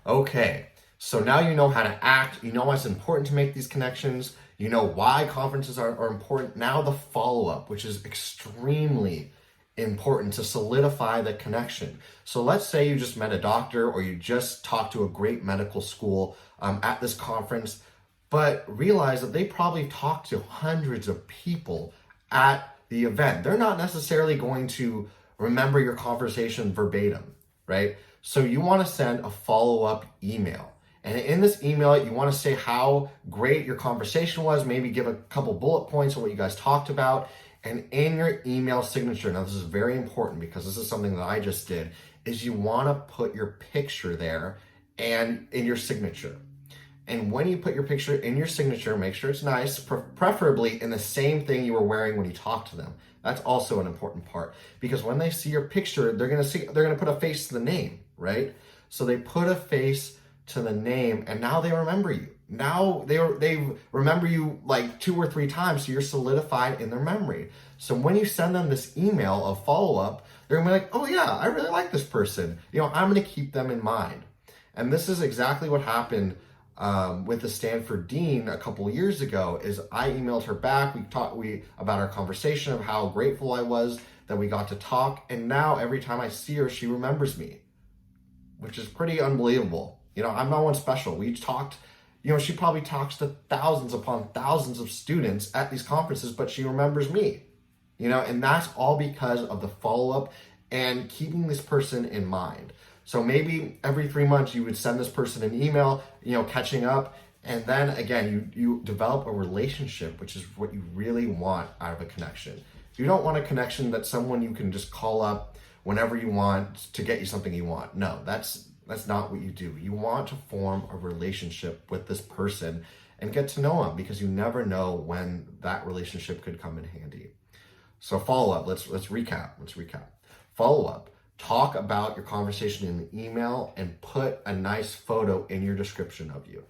Okay, so now you know how to act, you know why it's important to make these connections, you know why conferences are important. Now the follow-up, which is extremely important to solidify the connection. So let's say you just met a doctor or you just talked to a great medical school at this conference, but realize that they probably talked to hundreds of people at the event. They're not necessarily going to remember your conversation verbatim, right? So you want to send a follow-up email. And in this email, you want to say how great your conversation was, maybe give a couple bullet points on what you guys talked about. And in your email signature, now this is very important because this is something that I just did, is you want to put your picture there and in your signature. And when you put your picture in your signature, make sure it's nice, preferably in the same thing you were wearing when you talked to them. That's also an important part because when they see your picture, they're gonna put a face to the name, right? So they put a face to the name and now they remember you. Now they remember you like 2 or 3 times, so you're solidified in their memory. So when you send them this email of follow-up, they're gonna be like, oh yeah, I really like this person. I'm gonna keep them in mind. And this is exactly what happened with the Stanford dean a couple years ago. Is I emailed her back. We talked about our conversation of how grateful I was that we got to talk, and now every time I see her, she remembers me, which is pretty unbelievable. I'm not one special. We talked. She probably talks to thousands upon thousands of students at these conferences, but she remembers me. And that's all because of the follow-up and keeping this person in mind. So maybe every 3 months you would send this person an email, catching up. And then again, you develop a relationship, which is what you really want out of a connection. You don't want a connection that's someone you can just call up whenever you want to get you something you want. No, that's not what you do. You want to form a relationship with this person and get to know them because you never know when that relationship could come in handy. So follow up, let's recap. Follow up. Talk about your conversation in the email and put a nice photo in your description of you.